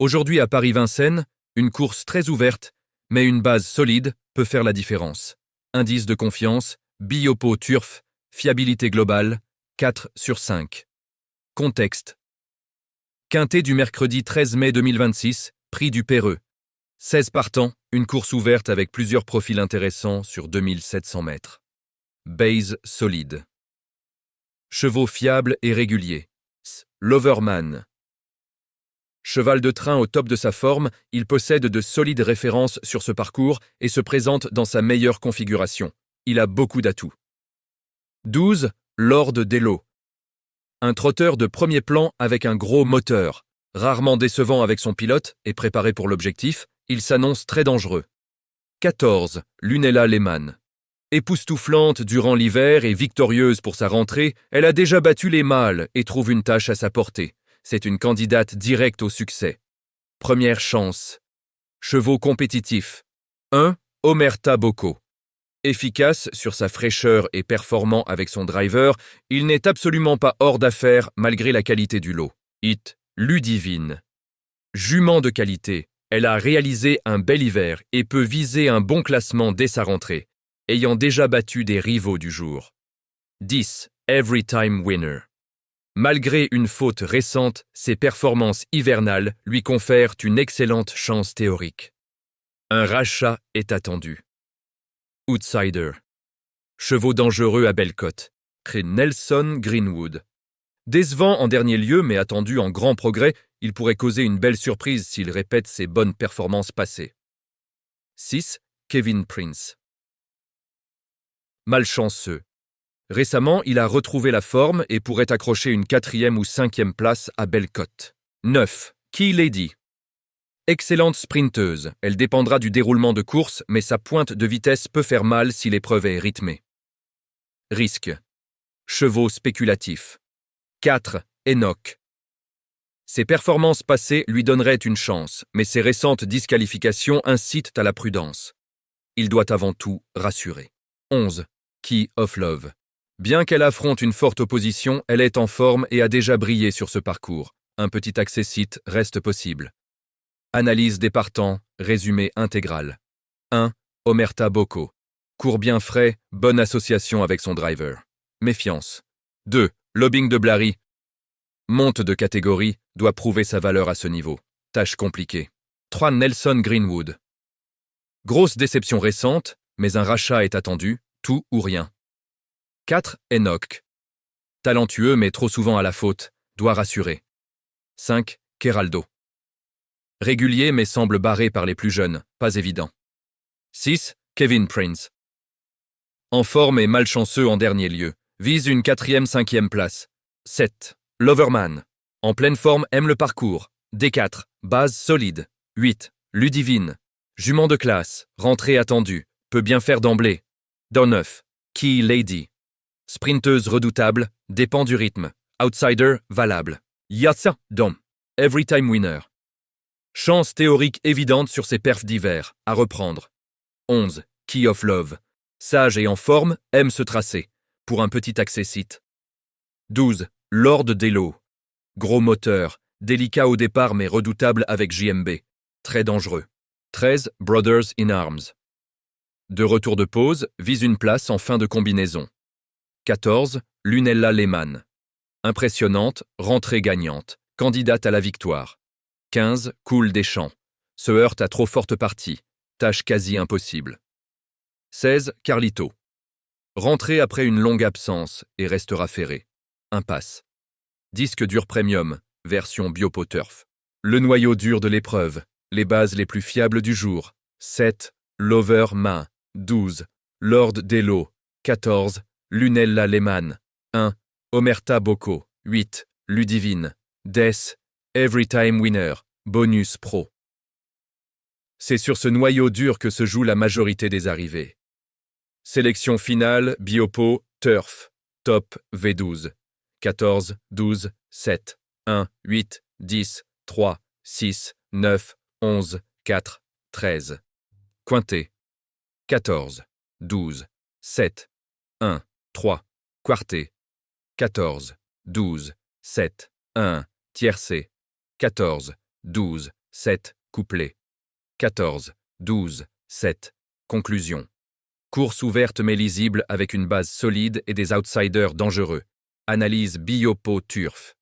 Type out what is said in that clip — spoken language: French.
Aujourd'hui à Paris-Vincennes, une course très ouverte, mais une base solide peut faire la différence. Indice de confiance, Biopo Turf, fiabilité globale, 4 sur 5. Contexte. Quintet du mercredi 13 mai 2026, prix du Perreux. 16 partants, une course ouverte avec plusieurs profils intéressants sur 2700 mètres. Base solide. Chevaux fiables et réguliers. Loverman. Cheval de train au top de sa forme, il possède de solides références sur ce parcours et se présente dans sa meilleure configuration. Il a beaucoup d'atouts. 12. Lord Dello. Un trotteur de premier plan avec un gros moteur. Rarement décevant avec son pilote et préparé pour l'objectif, il s'annonce très dangereux. 14. Lunella Lehmann. Époustouflante durant l'hiver et victorieuse pour sa rentrée, elle a déjà battu les mâles et trouve une tâche à sa portée. C'est une candidate directe au succès. Première chance. Chevaux compétitifs. 1. Omerta Bocco. Efficace sur sa fraîcheur et performant avec son driver, il n'est absolument pas hors d'affaire malgré la qualité du lot. Hit. Ludivine. Jument de qualité, elle a réalisé un bel hiver et peut viser un bon classement dès sa rentrée, ayant déjà battu des rivaux du jour. 10. Every Time Winner. Malgré une faute récente, ses performances hivernales lui confèrent une excellente chance théorique. Un rachat est attendu. Outsider. Chevaux dangereux à belle cote. Crée Nelson Greenwood. Décevant en dernier lieu mais attendu en grand progrès, il pourrait causer une belle surprise s'il répète ses bonnes performances passées. 6. Kevin Prince. Malchanceux. Récemment, il a retrouvé la forme et pourrait accrocher une 4e ou 5e place à belle cote. 9. Key Lady. Excellente sprinteuse, elle dépendra du déroulement de course, mais sa pointe de vitesse peut faire mal si l'épreuve est rythmée. Risque. Chevaux spéculatifs. 4. Enoch. Ses performances passées lui donneraient une chance, mais ses récentes disqualifications incitent à la prudence. Il doit avant tout rassurer. 11. Key of Love. Bien qu'elle affronte une forte opposition, elle est en forme et a déjà brillé sur ce parcours. Un petit accessite reste possible. Analyse des partants, résumé intégral. 1. Omerta Bocco. Court bien frais, bonne association avec son driver. Méfiance. 2. Lobbing de Blary. Monte de catégorie, doit prouver sa valeur à ce niveau. Tâche compliquée. 3. Nelson Greenwood. Grosse déception récente, mais un rachat est attendu, tout ou rien. 4. Enoch. Talentueux mais trop souvent à la faute, doit rassurer. 5. Keraldo. Régulier mais semble barré par les plus jeunes, pas évident. 6. Kevin Prince. En forme et malchanceux en dernier lieu, vise une 4e, 5e place. 7. Loverman. En pleine forme aime le parcours. D4. Base solide. 8. Ludivine. Jument de classe. Rentrée attendue. Peut bien faire d'emblée. Dans 9. Key Lady. Sprinteuse redoutable. Dépend du rythme. Outsider valable. Yatsa Dom. Every Time Winner. Chance théorique évidente sur ses perfs d'hiver. À reprendre. 11. Key of Love. Sage et en forme, aime se tracer. Pour un petit accessite. 12. Lord Dello. Gros moteur, délicat au départ mais redoutable avec JMB. Très dangereux. 13. Brothers in Arms. De retour de pause, vise une place en fin de combinaison. 14. Lunella Lehmann. Impressionnante, rentrée gagnante, candidate à la victoire. 15. Cool des champs. Se heurte à trop forte partie. Tâche quasi impossible. 16. Carlito. Rentrée après une longue absence et restera ferré. Impasse. Disque dur premium, version Biopo Turf. Le noyau dur de l'épreuve, les bases les plus fiables du jour. 7. Lover Main. 12. Lord Dello. 14. Lunella Lehmann. 1. Omerta Bocco. 8. Ludivine. Des. Every Time Winner. Bonus Pro. C'est sur ce noyau dur que se joue la majorité des arrivées. Sélection finale, Biopo, Turf, Top V12. 14, 12, 7, 1, 8, 10, 3, 6, 9, 11, 4, 13. Quintet. 14, 12, 7, 1, 3. Quartet. 14, 12, 7, 1. Tiercé. 14, 12, 7, couplet. 14, 12, 7, conclusion. Course ouverte mais lisible avec une base solide et des outsiders dangereux. Analyse Biopo Turf.